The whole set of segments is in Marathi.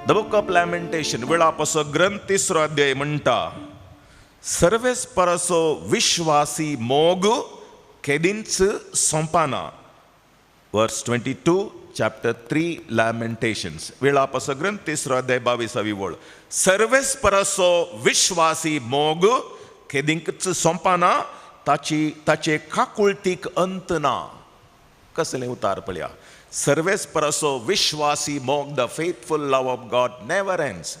द बुक ऑफ लॅमेंटेशन वेळापसो ग्रंथ 3 अध्याय म्हणटा सर्वेस परसो विश्वासी मोग केदींच सोंपाना. वर्स 22 चॅप्टर 3 लॅमेंटेशन्स वेळापसो ग्रंथ 3 अध्याय 22वी वळ. सर्वेस परसो विश्वासी मोग केदींच सोंपाना ताचे काकुळतीक अंत ना. कसले उतार पळया. सर्वेस परसो विश्वासी मोग the faithful love of God never ends.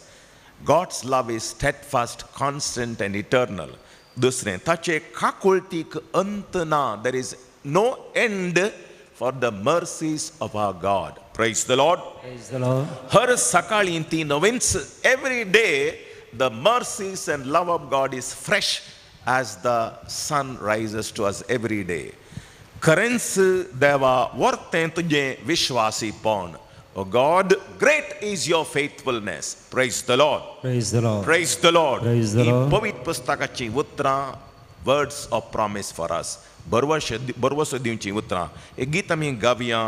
God's love is steadfast, constant and eternal. दुसरें ताचे काकुळतीक अंत ना. There is no end for the mercies of our God. Praise the Lord. Praise the Lord. हर सकाळी ती नवीनच. Every day the mercies and love of God is fresh as the sun rises to us every day. खरेंच देवा वर्तें तुजें विश्वासीपण. Oh God, great is your faithfulness. Praise the Lord. Praise the Lord. Praise the Lord. Praise the Lord. पवित्र पुस्तकाची उतरां, words of promise for us. बरवसो दिवची उतरां. एक गीत आमी गावया.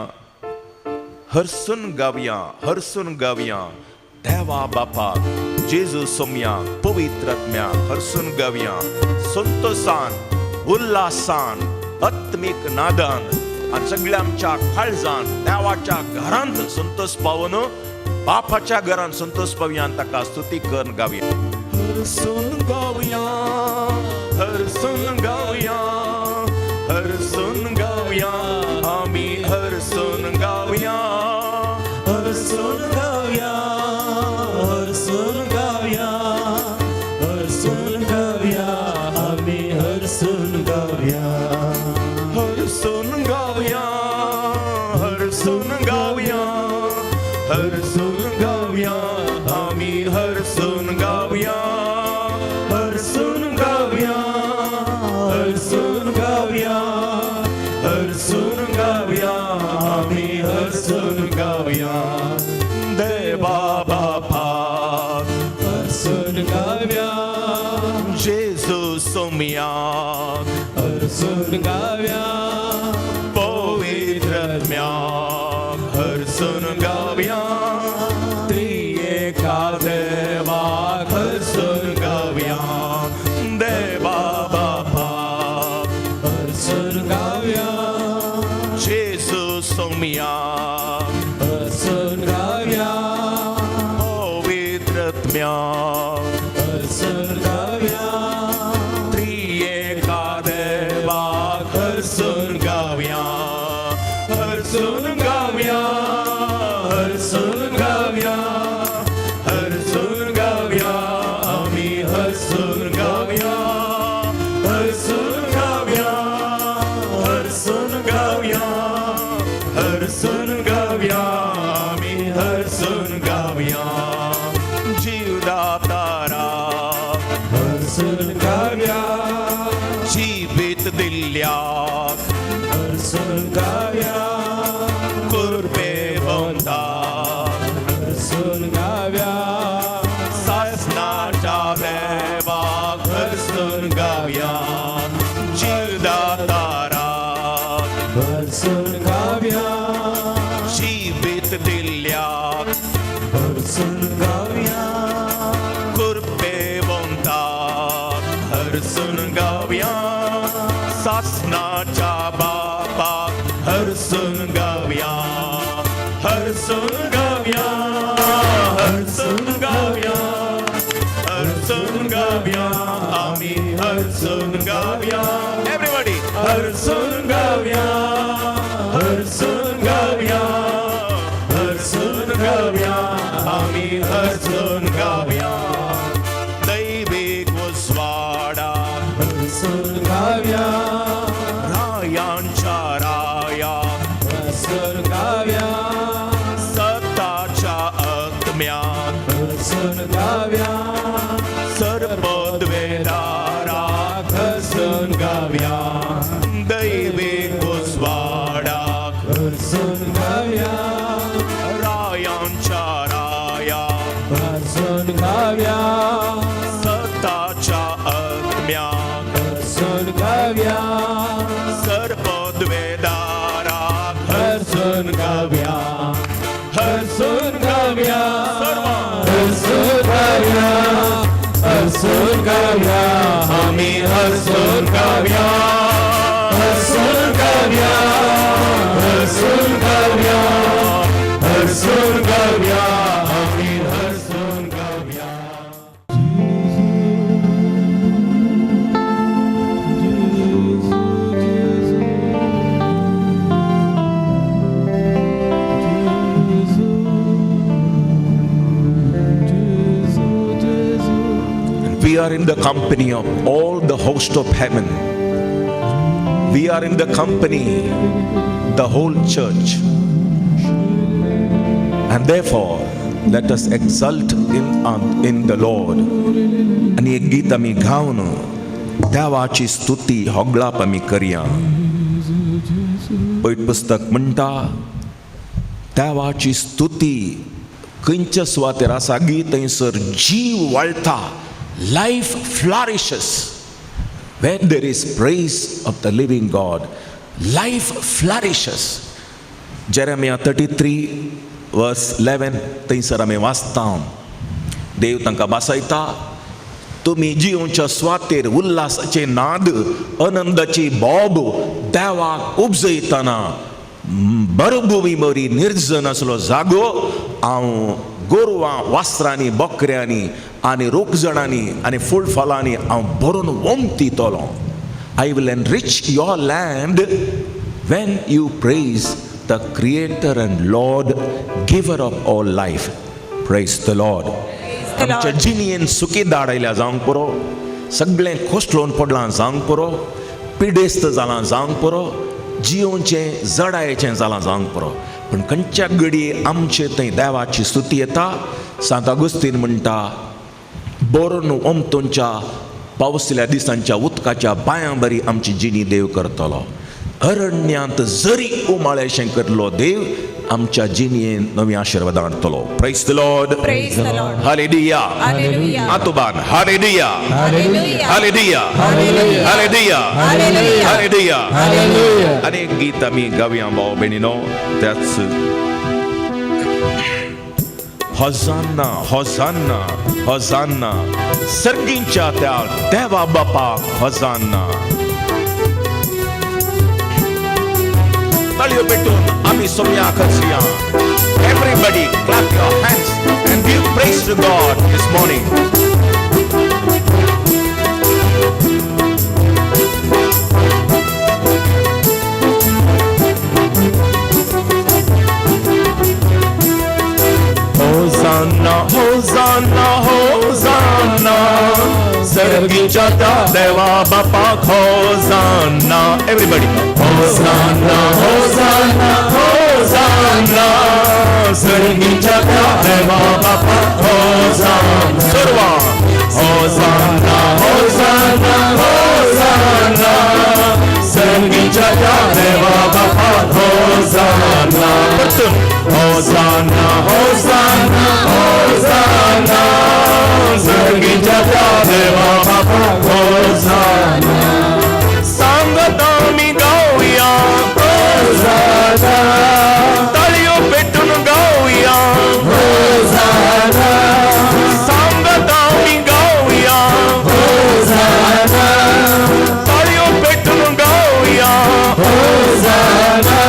हरसून गावया देवा बापाक, जेजू सोम्याक, पवित्र आत्म्याक हरसून गावया. संतोषान, उल्हासान, आत्मीक नादान आणि सगळ्या आमच्या काळजान देवाच्या घरांत संतोष पावून बापाच्या घरांत संतोष पावया आणि ताका स्तुती करून गावया. हरसून गावया, हरसून गावया, हरसून गावया, आमी हरसून गावया, हरसून गावया, हरसून गावया, हरसून गावया, आमी हरसून गावया. हरसून गावया, हरसून गावया, हरसून गावया, आमी हरसून गावया, हरसून गावया, हरसून गावया, हरसून गावया, आमी हरसून गावया. देवा बापा हरसून गावया, जेजू सोम्याक हरसून गावया, पवित्र आत्म्याक हरसून गावया, त्रिएका देवाक हरसून गावया. देवा बापाक हरसून गावया, जेजू सोम्याक हरसून गावया, पवित्र आत्म्याक हरसून गावया, हरसून गावया, हरसून गावया, हरसून गावया, हरसून गावया, आमी हरसून गावया, हरसून गावया, हरसून गावया, हरसून गावया, आमी हरसून गावया. जीवदातारा हरसून गावया, जीवित दिल्याक हरसून गावया, कुर्बे वंताक हरसून गावया, सासनाच्या देवाक हरसून गावया. जीवदाताराक हरसून गावया, जीवित दिल्याक हरसून गावया, कुर्बे वंताक हरसून गावया, सासनाच्या बापाक हरसून गावया, हरसून गावया, हरसून गावया, हरसून गावया, आमी हरसून गावया. एव्हरीबॉडी हरसून गावया, हरसून गावया, हरसून गावया, आमी हरसून गावया. दैविक वसवाडा हरसून गावया, रायांच्या राया हरसून गावया, सताच्या आत्म्यात हरसून गावया, सर्पद्वेदाराक हरसून गावया. दैविक वसवाडाक हरसून गावया, रायांच्या राया हरसून गावया, सताच्या आत्म्यात हरसून गावया, सर्पद्वेदाराक हरसून गावया, हरसून गावया, सर्व गाऊया, हसून गाऊया, आम्ही हसून गाऊया, हसून गाऊया, हसून गाऊया, हसून गाऊया, आम्ही हसून गाऊया. We are in the company of all the host of heaven. We are in the company, the whole church. And therefore, let us exult in the Lord. आणि एक गीत आम्ही गावन देवाची स्तुती होगळाप आम्ही करया. पवित्र पुस्तक म्हणटा देवाची स्तुती खंयच्या सुवातेर आसा गी थंयसर जीव वाळटा. Life flourishes where there is praise of the living God. Life flourishes. Jeremiah 33 verse 11 थंयसर आमी वाचता देव तांकां बसयता तुमी जिवच्या स्वातेर उल्हासाचे नाद आनंदाची बोब देवाक उपजयतना मरुभुमी बरी निर्जन असलो जागो हांव गोरवां वासरांनी बकऱ्यांनी आनी रोखजणांनी आनी फुलफलांनी हांव भरून वोमतीतलो. I will enrich your land when you praise the Creator and Lord, giver of all life. Praise the Lord. आमच्या जिणेन सुखी दाडयल्या जावंक पुरो, सगळें खोसलोवन पडलां जावंक पुरो, पिडेस्त जालां जावंक पुरो, जिवोवचें जडायेचें जालां जावंक पुरो, पण खंयच्या घडये आमचे थंय देवाची स्तुती येता. सांत अगुस्तीन म्हणटा बरोवन ओमतोंच्या पावसल्या दिसांच्या उदकाच्या बायां बरी आमची जिणी देव करतलो. अरण्यांत जरी उमाळेशें करलो देव आमच्या जिणयेन नवी आशिर्वाद हाडटलो. Praise the Lord. हालेलुया. आतुबान हालेलुया, हालेलुया, हालेलुया, हालेलुया. आणि एक गीत आमी गावया भाव भयणीनो, त्याच होसान्ना, होसान्ना, होसान्ना, सर्गींच्या त्या देवा बापाक होसान्ना. ताळयो पेटून आमी सोम्याक हसया. Everybody clap your hands and give praise to God this morning. Hosanna, Hosanna, Hosanna, सर्गीच्या त्या देवा बापाक Hosanna. Everybody. Hosanna, Hosanna, Hosanna, सर्गीच्या त्या देवा बापाक Hosanna. सर्वा. Hosanna, Hosanna, Hosanna, सर्गीच्या त्या देवा बापाक Hosanna. Hosanna, Hosanna, Hosanna, सर्गीच्या त्या देवा बापाक Hosanna. सांगत आमी गाऊया Hosanna, ताळयो पेटून गाऊया Hosanna, सांगत आमी गाऊया Hosanna, ताळयो पेटून गाऊया Hosanna.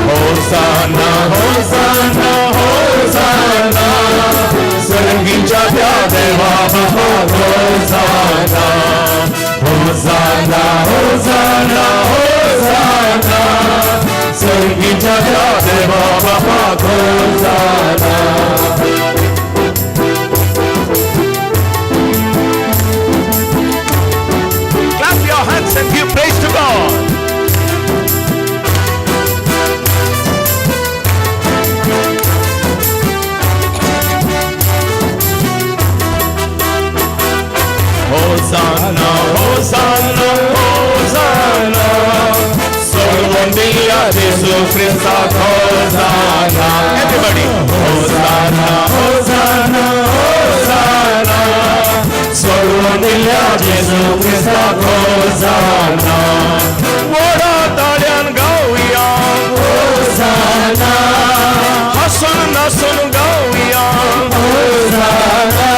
Hosanna, Hosanna, Hosanna, सर्गीच्या त्या देवा बापाक Hosanna. Hosanna, Hosanna, Hosanna, सर्गीच्या त्या देवा बापाक Hosanna. Clap your hands and give praise to God. Hosanna, Hosanna, Hosanna, Sorgondia Jesu Christak Hosanna. Everybody. Hosanna, Hosanna, Hosanna, Sorgondia Jesu Christak Hosanna. Vora talyan gauya Hosanna, hasun nasun gauya Hosanna,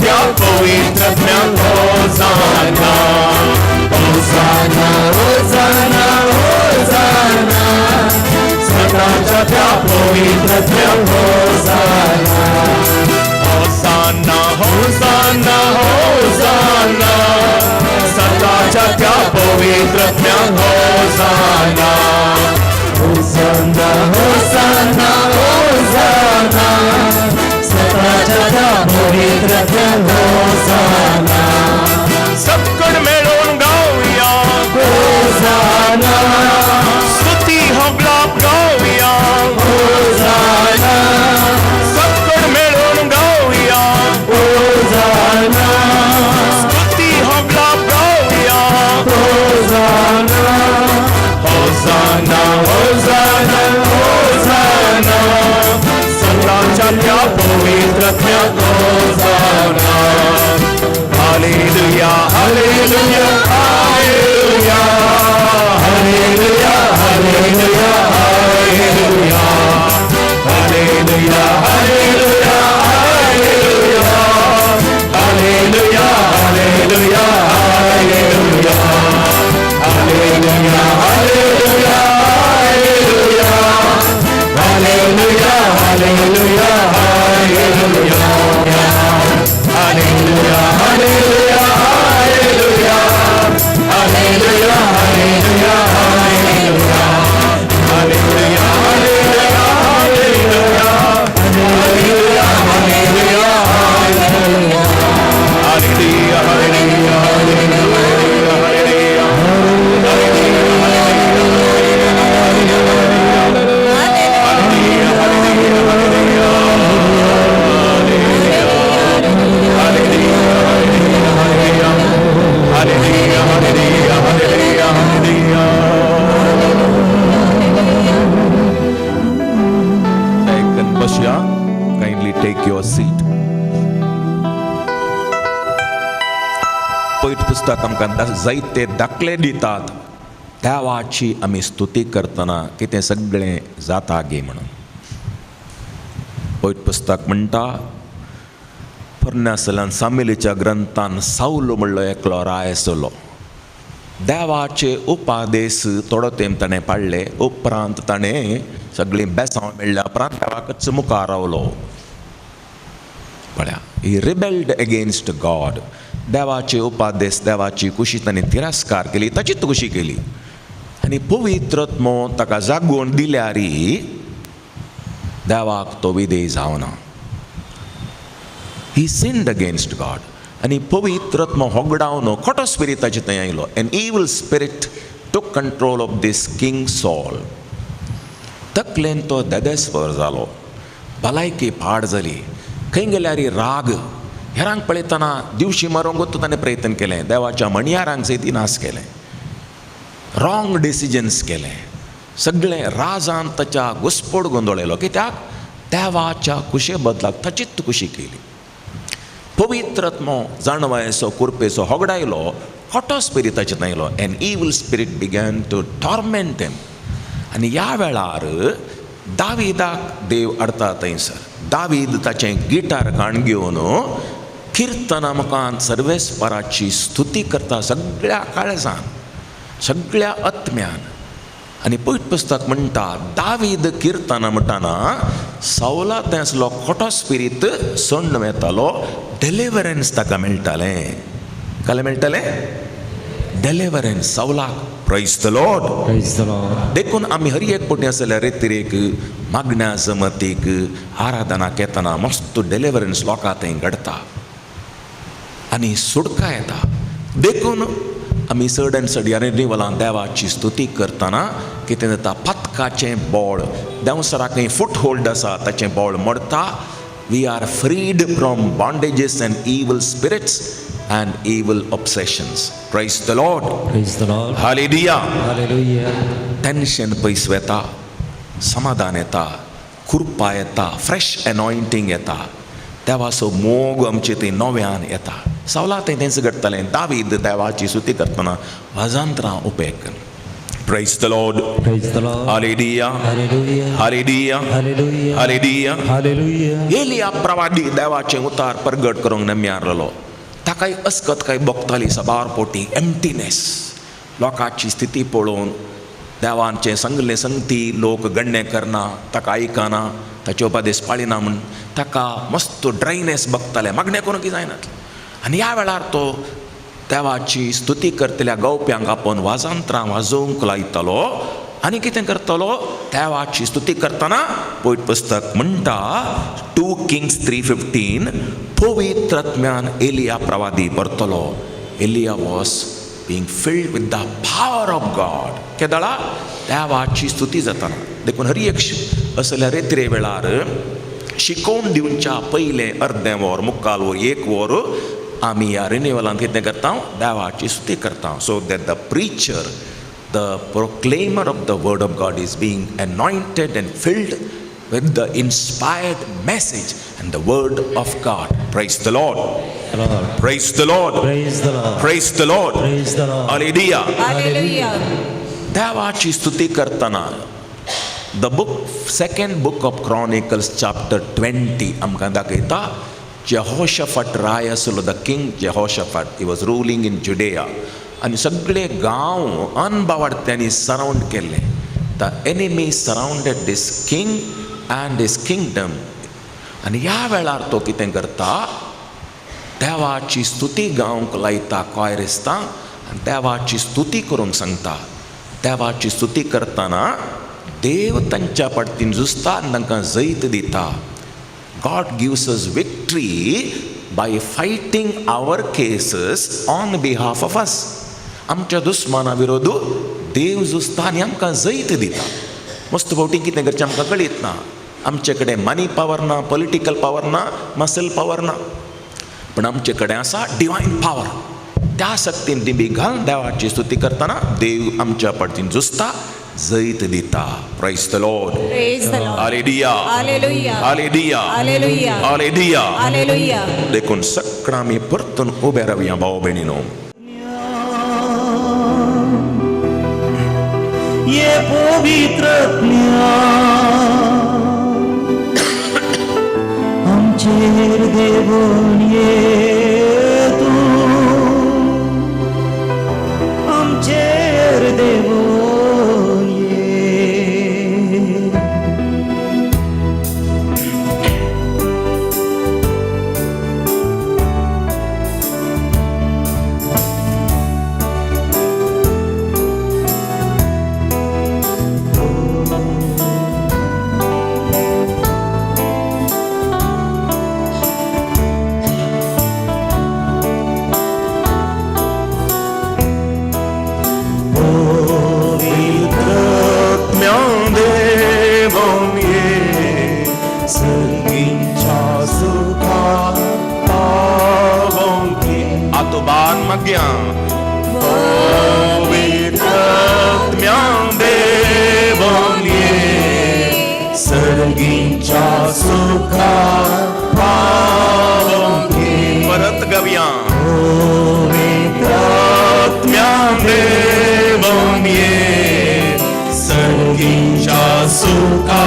त्या पवित्रत्म्याक होसाना होसाना होसाना होसाना सदाच्या त्या पवित्रत्म्याक होसाना होसाना होसाना होसाना सदाच्या त्या पवित्रत्म्याक होसाना होसाना होसाना होसाना सदाच्या त्या पवित्रत्म्याक होसाना सकड मेळून गाऊया होसाना स्तुती होगलाप गाऊया होसाना सकड मेळून गाऊया होसाना स्तुती होगलाप गाऊया होसाना होसाना होसाना होसाना सदाच्या त्या पवित्रत्म्याक hosanna hallelujah hallelujah hallelujah hallelujah hallelujah hallelujah hallelujah hallelujah hallelujah hallelujah hallelujah hallelujah hallelujah hallelujah hallelujah hallelujah hallelujah hallelujah hallelujah Kindly take your seat. पवित्र पुस्तक आमकां जायते दाखले दितात देवाची आमी स्तुती करतना कितें सगळें जाता गे म्हणून. पवित्र पुस्तक म्हणटा फर्नासलान सामिलीच्या ग्रंथान साऊल म्हणलो एकलो राय आसलो. देवाचे उपादेश थोडो तेंप ताणें पाळले. उपरांत ताणें सगळीं बेसांव मेळ्ळ्या उपरांत देवाकच मुखार रावलो. पळया, ही रिबेल्ड अगेन्स्ट गॉड. देवाचे उपादेश देवाची कुशी ताणें तिरस्कार केली, ताचीच कुशी केली. आनी पवित्रत्मो ताका जागोवन दिल्यारी देवाक तो विधेय जावना. ही सिन्ड अगेन्स्ट गॉड. आनी पवित्रत्मो होगडावन खोटो स्पिरीट ताचे थंय आयलो. An evil spirit took control of this king Saul. तकलेन तो देदेस्वर जालो. भलायकी पाड जाली. खंय गेल्यार राग. हेरांक पळयतना दिवशी मारूंकूच ताणें प्रयत्न केलें. देवाच्या मणयारांक सयती नास केलें. रॉंग डिसिजन्स केले. सगळें राजान ताच्या घुसपोड गोंदळयलो. कित्याक देवाच्या कुशे बदलाक ताचीच कुशी केली. पवित्रत्मो जाणवायेचो कुरपेचो होगडायलो. खोटो स्पिरीट ताचें आयलो. An evil spirit began to torment him. आनी ह्या वेळार दाविदाक देव हाडता थंयसर. दावीद ताचें गिटार काण घेवन किर्तनामकांत सर्वेस्पराची स्तुती करता सगळ्या काळजान, सगळ्या आत्म्यान. आनी पवित्र पुस्तक म्हणटा दावीद किर्तना म्हणटाना सावला तें आसलो खोटो स्पिरीट सोडून वेतालो. डेलिव्हरन्स ताका मेळटालें. काले मेळटालें डेलिव्हरन्स सावलाक. Praise the Lord. Praise the Lord. देखून आमी हर एक पोटी आसल्या रेतिरेक मागण्या जमतीक आराधनाक येतना मस्त डेलिव्हरन्स लोकां थंय घडटा आनी सुटका येता. देखून आमी चड आनी चड ह्या रिनिवलां देवाची स्तुती करतना कितें जाता, पथकाचें बोळ देंवसराक खंय फूट होल्ड आसा ताचें बोळ मोडटा. We are freed from bondages and evil spirits and evil obsessions. Praise the Lord. Praise the Lord. Hallelujah. Hallelujah. Tension पयस वेता, समाधान येता, कृपा येता, फ्रेश एनॉयंटींग येता, देवाचो मोग आमचे थंय नव्यान येता. सावला थंय तेंच घडटालें. दावीद देवाची स्तुती करतना वाजांत्रां उपेग. Praise the Lord. Praise the Lord. Hallelujah. Hallelujah. Hallelujah. Hallelujah. Hallelujah. Hallelujah. Elia प्रवादी देवाचे उतार प्रगट करूंक नेम्यारलो ताकाय अस्कत काय बगताली सबार पोटी एम्प्टीनेस लोकांची स्थिती पळोवन देवांचे सांगले संगती लोक गण्य करना ताका आयकना ताचे उपदेश पाळिना म्हूण ताका मस्त ड्रायनेस बगताले मागणें करूंक जायनातलें आनी ह्या वेळार तो देवाची स्तुती करतल्या गवप्यांक आपोवन वाजंत्रां वाजोवंक लायतालो आनी कितें करतालो देवाची स्तुती करतना पयट पुस्तक म्हणटा 2 Kings 3:15 पवित्रात्म्यान एलिया प्रवादी परतलो Elijah was being filled with the power of God केदळा देवाची स्तुती जाताना देखून हर एक असल्या रेत्रे वेळार शिकोवन दिवच्या पयले अर्दें वर मुक्काल वर 1 वर आमी ह्या रिन्युअलान कितें करता देवाची स्तुती करता so that the preacher the proclaimer of the word of God is being anointed and filled with the inspired message and the word of God. Praise the Lord. Lord. Praise the Lord. Praise the Lord. Praise the Lord. Praise the Lord. Hallelujah. Hallelujah. देवाची स्तुती करतना the second book of Chronicles chapter 20 आमकां दाखयता जेहोशाफाट राय आसलो the king Jehoshaphat he was ruling in Judea आनी सगळे गांव अनबावार्थ्यांनी सरावंड केल्ले the enemy surrounded this king and his kingdom आनी ह्या वेळार तो कितें करता देवाची स्तुती गावंक लायता कॉयरिस्तांक आनी देवाची स्तुती करूंक सांगता देवाची स्तुती करतना देव तांच्या पडतीन झुजता आनी तांकां जैत दिता God gives us victory by fighting our cases on behalf of us. आमच्या दुस्माना विरोध देव झुजता आनी आमकां जैत दिता मस्त फावटी कितें करचें आमकां कळीत ना आमचे कडेन मनी पावर ना पॉलिटिकल पावर ना मसल पावर ना पण आमचे कडेन आसा डिवायन पावर त्या शक्तीन दिबी घालून देवाची स्तुती करतना देव आमच्या पडतीन झुजता जैत दिता Praise the Lord. Praise the Lord. Hallelujah. Hallelujah. Hallelujah. Hallelujah. Hallelujah. Hallelujah. देखून सगळां आमी परतून उबे रावया भाव भयणीनो ये पवित्रात्म्या आमचेर देवून ये तू आमचेर देवून परत गव्या सर्गींच्या सुखा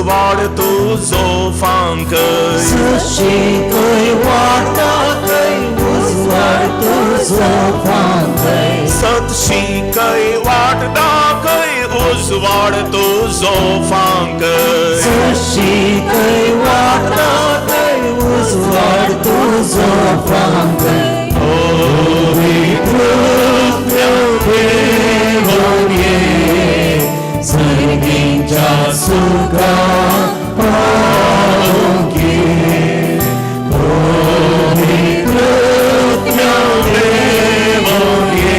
वाड तुझो फांकय सशिकय वाटाकय उजवाड तुझो फांकय सतशिकय वाट दाखय उजवाड तुझो फांकय सशिकय वाटाकय उजवाड तुझो फांकय सर्गींच्या सुखा पावोंकी पवित्रत्म्या देवोंकी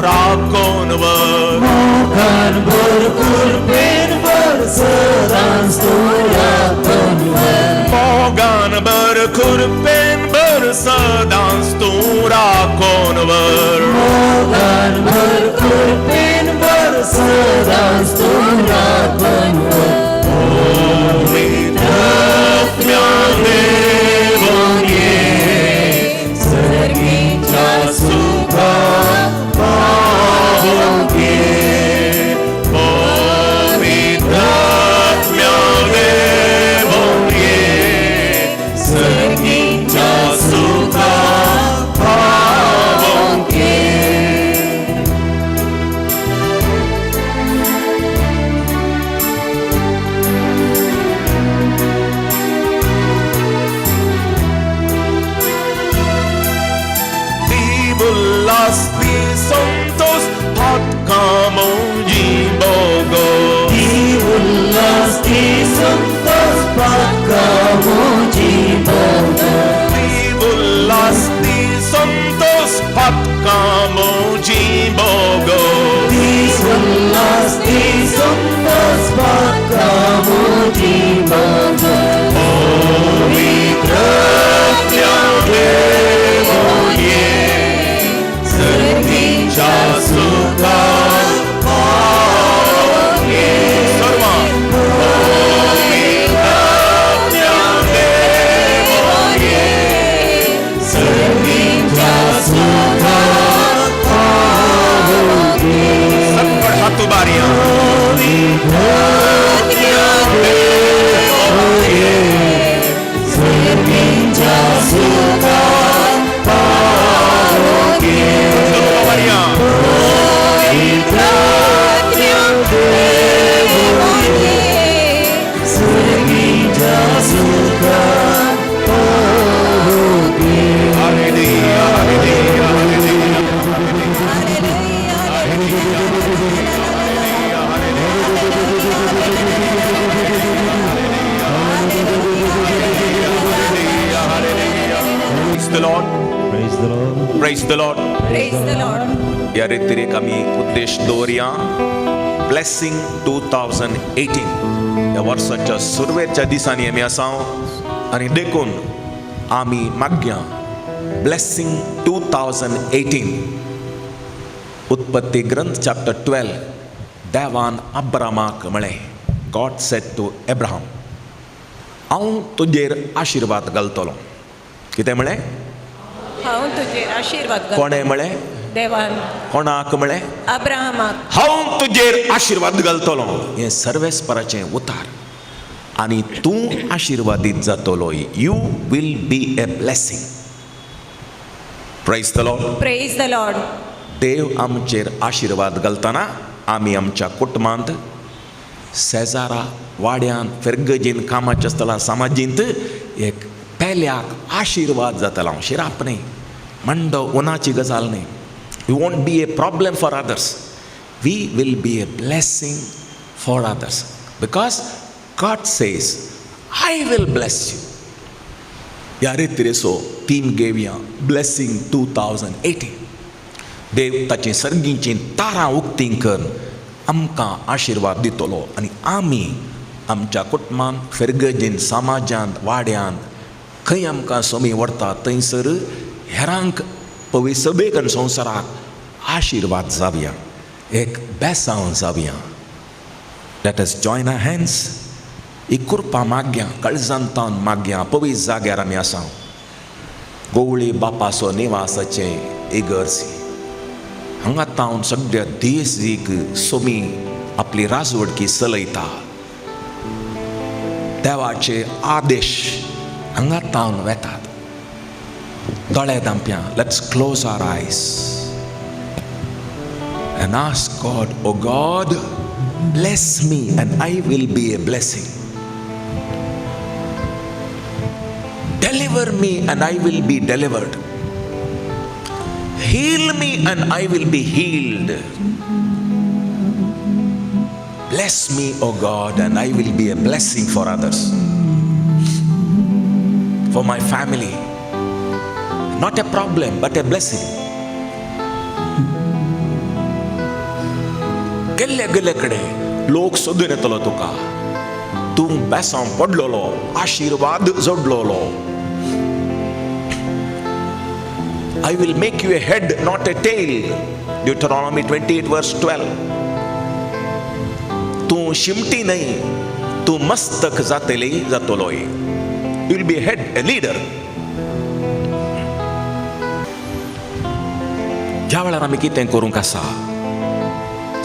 राखोनवर Mogan berkurpen bersedang surakanwer Mogan berkurpen bersedang rakhonवर Mogan berkurpen bersedang surakanwer Santos hat kamu jibogo Diulas di santos pakamu jibogo Dibulas di Santos hat kamu jibogo Diulas di santos pakamu jibogo Praise the Lord. Praise the Lord. या रीतीने आम्ही उद्देश दवरया ब्लेसिंग 2018 या वर्साच्या सुरवेच्या दिसांनी आमी आसा आनी देखून आमी मागया ब्लेसिंग 2018 उत्पत्ती ग्रंथ चॅप्टर 12 देवान अब्रामाक म्हळें गॉड सेड टू एब्राहम हांव तुजेर आशिर्वाद घालतलो कितें म्हळें हांव तुजेर आशीर्वाद घालतां. कोणें म्हळें देवान कोणाक म्हळें अब्राहमाक हांव तुजेर आशिर्वाद घालतलो हें सर्वेस्पराचें उतार आनी तूं आशिर्वादीत जातलो you will be a blessing praise the Lord praise the Lord. देव आमचेर आशिर्वाद घालतना आमी आमच्या कुटुंबांत शेजारा वाड्यान फेरगजीन कामाच्या स्थळां समाजींत एक पेल्याक आशिर्वाद जातलो शिराप न्ही मंडो उनाची गजाल न्ही we won't be a problem for others we will be a blessing for others because God says I will bless you ह्या रितीरेसो थीम घेवया ब्लेसिंग 2018 देव ताची सर्गीची तारां उक्तीं करून आमकां आशिर्वाद दितलो आनी आमी आमच्या कुटुंबांत फेरगजीन समाजांत वाड्यांत खंय आमकां सोमी व्हरता थंयसर हेरांक पविसबेक आनी संवसाराक आशिर्वाद जावया एक बेसांव जावया लेट अस जॉयन आवर हँड्स ही कृपा मागया काळजांतान मागया पवित्र जाग्यार आमी आसा गवळी बापाचो निवासाचें इगर्जी हांगा तावन सगळ्या देशीक सोमी आपली राजवडकी चलयता देवाचे आदेश हांगा तावन वेतात दोळे धांप्या लेट्स क्लोज आवर आयज and ask God, oh God, bless me and I will be a blessing. Deliver me and I will be delivered. Heal me and I will be healed. Bless me, oh God, and I will be a blessing for others. For my family. Not a problem, but a blessing. गेल्ले गेल्ले कडेन लोक सोदून येतलो तुका. तूं बेसां पडलोलो, आशीर्वाद जोडलोलो. I will make you a head, not a tail. Deuteronomy 28 verse 12. तूं शिमटी नाही, तूं मस्तक जातलोय. You will be a head, a leader. ज्या वेळार आमी कितें करूंक आसा,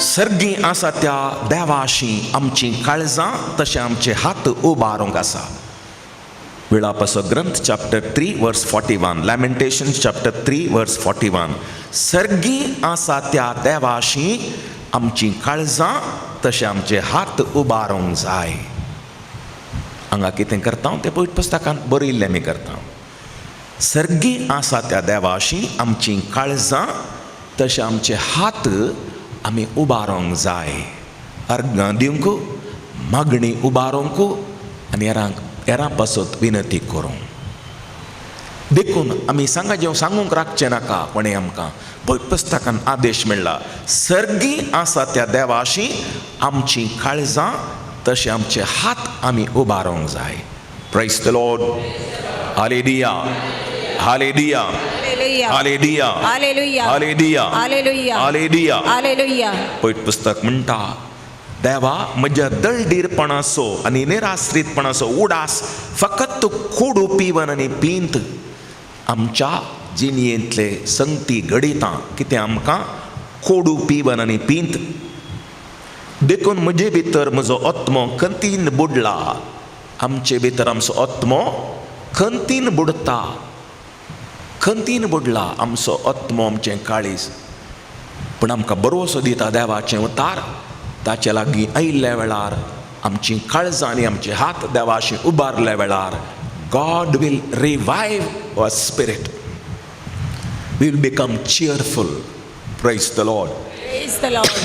सर्गी आसा त्या देवाशी आमची काळजां तशें आमचे हात उबारूंक आसा. विलापसो ग्रंथ चॅप्टर 3 वर्स 41, लॅमेंटेशन्स चॅप्टर 3 वर्स 41. सर्गी आसा त्या देवाशी आमची काळजां तशें आमचे हात उबारूंक जाय. हांगा कितें करता तें पवित्र पुस्तकांत बरयिल्लें आमी करता. सर्गी आसा त्या देवाशी आमची काळजां तशें आमचे हात आमी उबारूंक जाय. अर्गां दिवंक, मागणी उबारूंक आनी हेरां पासत विनंती करूं. देखून आमी सांगूंक राखचें नाका, पण आमकां पवित्र पुस्तकान आदेश मेळ्ळा, सर्गी आसा त्या देवाशी आमची काळजां तशें आमचे हात आमी उबारूंक जाय. Praise the Lord. Hallelujah, hallelujah, hallelujah, hallelujah, hallelujah, hallelujah, hallelujah. Hallelujah. पवित्र पुस्तक म्हणटा, देवा म्हज्या दळदीरपणाचो आनी निराश्रीतपणाचो उडास फकत खोडू पिवन आनी पिंत आमच्या जिणयेंतले संगती घडयता. कितें आमकां खोडू पिवन आनी पिंत. देखून म्हजे भितर म्हजो आत्मो खंतीन बुडला. आमचे भितर आमचो आत्मो खंतीन बुडता. खंतीन बुडला आमचो आत्मो, आमचें काळीज. पूण आमकां बरोसो दिता देवाचें उतार. ताचे लागीं आयिल्ल्या वेळार आमची काळजां आनी आमचे हात देवाशी उबारल्या वेळार God will revive our spirit. We will become cheerful. Praise the Lord. Praise the Lord.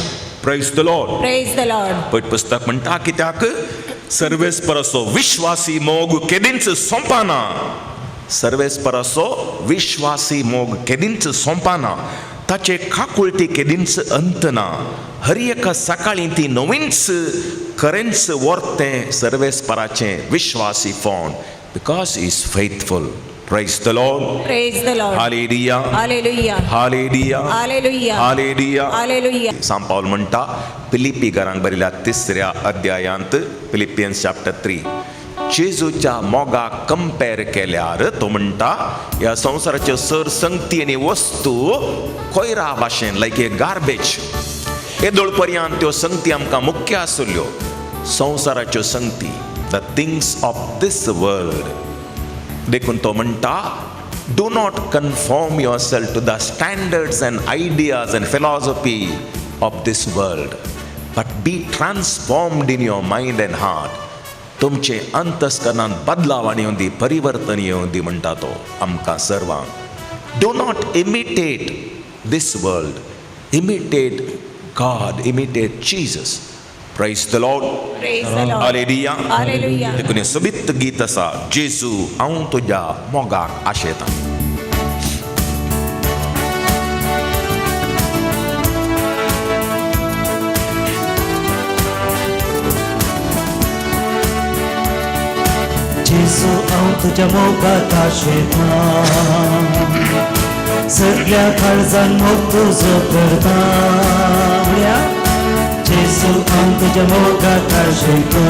Praise the Lord. Praise the Lord. पवित्र पुस्तक म्हणटा, कित्याक सर्वेस परसो विश्वासी मोग केदींच सोंपना. सर्वेस परसो विश्वासी मोग केदींच सोंपना. ताचे खाकुळटी केदींच अंत ना. हर एका सकाळी ती नवीनच खरेंच वर्तें सर्वेस्पराचें विश्वासी फोंड. Because he is faithful. Praise the Lord. Praise the Lord. Hallelujah. Hallelujah. Hallelujah. Hallelujah. Hallelujah. Hallelujah. सांत पाऊल म्हणटा फिलिप्पी घरांक बरयल्या 3ऱ्या अध्यायांत, फिलिपियन्स चॅप्टर 3, जेजूच्या मोगाक कंपेर केल्यार तो म्हणटा ह्या संवसाराच्यो सर संगती आनी वस्तू कोयरा भाशेन लायक ए गार्बेज. येदोळ पर्यंत त्यो संगती आमकां मुख्य आसल्यो. संवसाराच्यो संगती, the things of this world. देखून तो म्हणटा, do not conform yourself to the standards and ideas and philosophy of this world, but be transformed in your mind and heart. तुमचे अंतस्करणांत बदलाव येवं दी, परिवर्तन येवं दी म्हणटा तो आमकां सर्वांक. Do not imitate this world, imitate God, imitate Jesus. Praise the Lord. Praise the Lord. Hallelujah. Hallelujah. देखून सोबीत गीत आसा, जेजू हांव तुज्या मोगाक आशेतां. जेजू हांव तुज्या मोगाक आशेतां. सगळ्या काळजान मोग तुजो करता. जेजू हांव तुज्या मोगाक आशेतां.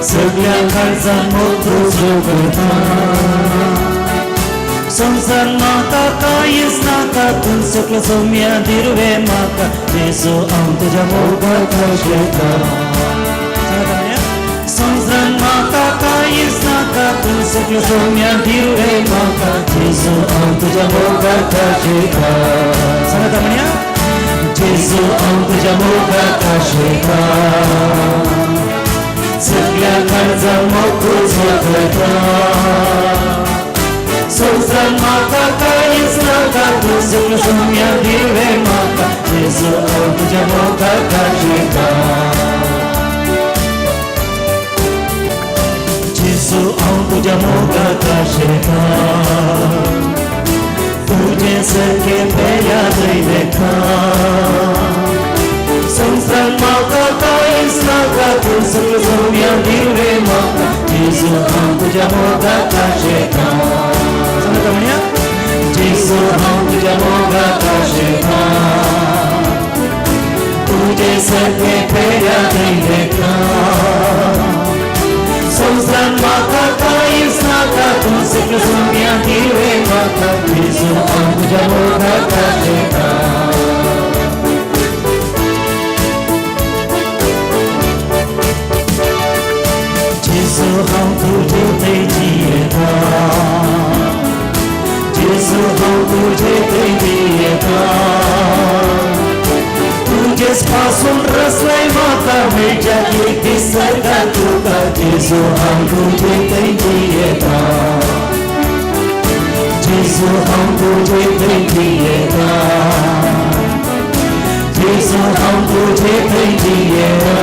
सगळ्या काळजान मोग तुजो करता. संसार म्हाका कांयच नाका, तूं सगळो सोम्या दिरवे म्हाका. जेजू हांव तुज्या मोगाक आशेतां. संसार म्हाका कांयच नाका, तूं सगळो सोम्या दिरवे म्हाका. जेजू हांव तुज्या मोगाक आशेतां. सांगात म्हणया, जेजू हांव तुज्या मोगाक आशेतां. सगळ्या काळजान मोग तुजो करता. संसार म्हाका कांयच नाका, तूं सगळो सोम्या दिरवे म्हाका. जेजू हांव तुज्या मोगाक आशेतां. जेजू हांव तुज्या मोगाक आशेतां. तुजे सारके पेया दैवेका. म्हाका कांयच नाका तूं सगळें सोम्या दिवरे म्हाका जेजू हांव तुज्या मोगाक आशेता सांगता म्हणया जेजू हांव तुज्या मोगाक आशेता तुझे सगळे फेऱ्या दैवेका संवसारान म्हाका कांयच नाका तूं सगळें सोम्या दिवरे म्हाका जेजू हांव तुज्या मोगाक आशेता जेजू हांव तुजे थंय जियेता जेजू हांव तुजे थंय जियेता तुजेच पासून रसलाय म्हाका मेळच्यात एक दीस सरकार तुका जेजू हांव तुजे थंय जियेता जेजू हांव तुजे थंय जियेता जेजू हांव तुजे थंय जियेता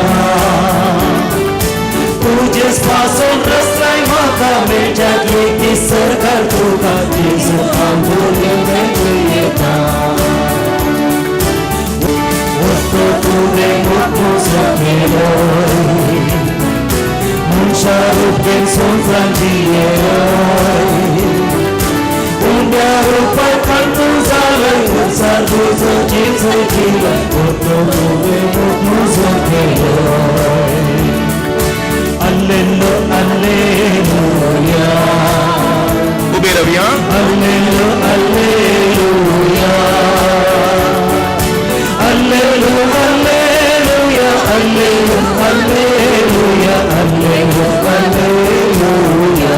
तुझेच पासून रस्ताय म्हाका मेळच्यात एक दीस सरकार तुका जेजू हांव तुजे थंय जियेता वस्तो तुरे मोठो सखेलोय मनशा रूपेन संवसारान जियेलोय उंड्या रूपार कांतू जालय संवसार तुजो जेजू जिवय वस्तो तुरे मोठो सखेलोय Alleluia, alleluia. उबे राहूया. Alleluia, alleluia. Alleluia, alleluia. Alleluia, alleluia. Alleluia, alleluia.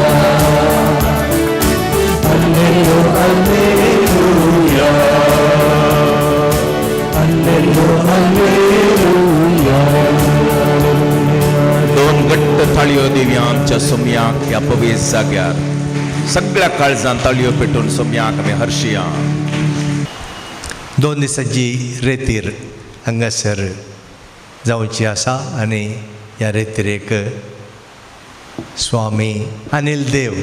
Alleluia, alleluia. Alleluia, alleluia. दोन घट्ट थाळयो दिवया आमच्या सोम्याक ह्या पवित्र जाग्यार सगळ्या काळजांत ताळयो पेटून सोम्याक आमी हर्शिया. 2 दिसांची रेतीर हांगासर जावची आसा आनी ह्या रेतीरेक स्वामी अनिल देव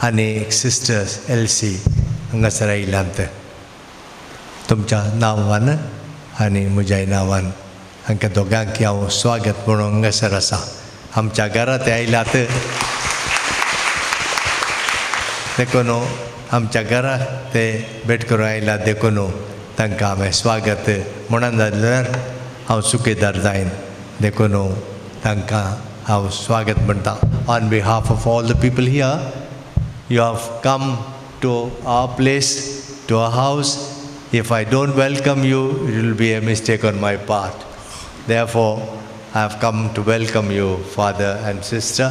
आनी सिस्टर्स एलसी हांगासर आयिल्यांत तुमच्या नांवान आनी म्हज्याय नांवान हांकां दोगांक हांव स्वागत म्हणून हांगासर आसा. आमच्या घरांत ते आयल्यात देखून आमच्या घरा ते भेट करूं आयल्यात देखून तांकां हांवें स्वागत म्हणून जाल्यार हांव सुकेदार जायन देखून तांकां हांव स्वागत म्हणटा. On behalf of all the people here you have come to our place to our house. If I don't welcome you it will be a mistake on my part. Therefore, I have come to welcome you, Father and Sister,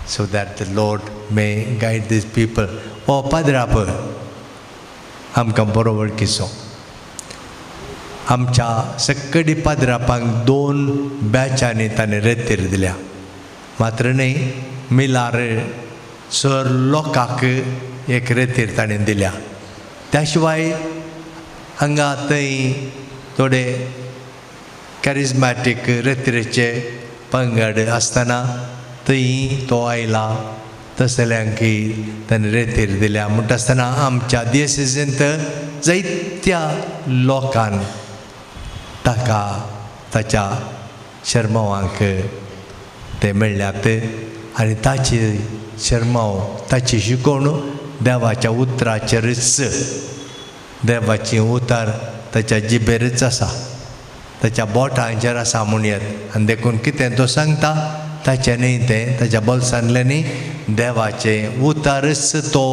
so that the Lord may guide these people. Oh, Padrap, आमकां बरो वळखीचो. आमच्या सकडी पाद्रापांक 2 बॅचांनी ताणें रेतीर दिल्या. मात्र न्ही मिलार सर लोकांक एक रेतीर ताणें दिल्या. त्या शिवाय हांगा थंय थोडे कॅरिझमॅटीक रेतीरेचे पंगड आसतना थंय तो आयला तसल्यांकी ताणें रेतीर दिल्या. म्हणटा आसतना आमच्या दियेसीसेंत जायत्या लोकांक ताका ताच्या शर्मावांक ते मेळ्ळ्यात आनी ताची शर्माव ताची शिकवण देवाच्या उतराचेरच देवाची उतर ताच्या जिबेरच आसा ताच्या बोटांचेर आसा म्हणयात. आनी देखून कितें तो सांगता ताचें न्ही तें ताच्या बोल्सांतलें न्ही देवाचें उतरच तो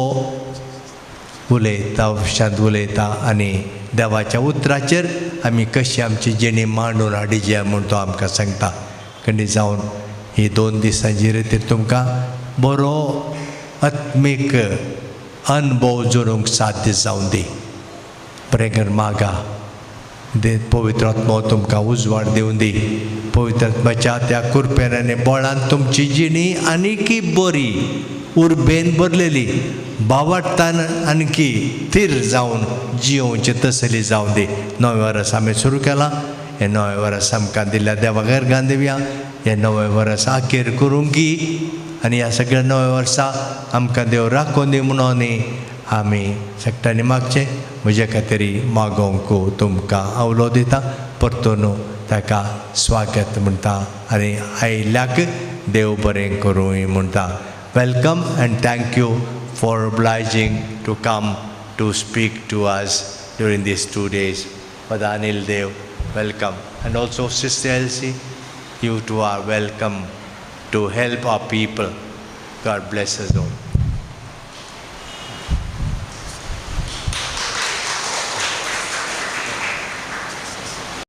उलयता शांत उलयता आनी देवाच्या उतराचेर आमी कशी आमची जिणी मांडून हाडिजे म्हूण तो आमकां सांगता. खंडी जावन ही 2 दिसांची रेतीर तुमकां बरो आत्मीक अनुभव जोडूंक साध्य जावं दी. बरें कर मागा दे पवित्र आत्मो तुमकां उजवाड दिवन दी. पवित्र आत्म्याच्या त्या कुरपेन आनी बळान तुमची जिणी आनीकी बरी उर्बेन भरलेली बावटतान आनकी थीर जावन जियोवची तसली जावन दी. 9 वर्स आमी सुरू केलां. हे 9 वर्स आमकां दिल्या देवा गर्गान दिवया. हे 9 वर्स आखेर करूंक गी आनी ह्या सगळ्या 9 वर्सां आमकां देव राखून दी म्हणून आमी सक्तांनी मागचें. म्हजे खातीर मागोवंक तुमकां आवलो दिता. परतून ताका स्वागत म्हणटा आनी आयिल्ल्याक देव बरें करूं म्हणटा. Welcome end thank you for obliging to come to speak to us during these 2 days. Father Anil Dev, welcome. And also Sister Elsie, you too are welcome to help our people. God bless us all.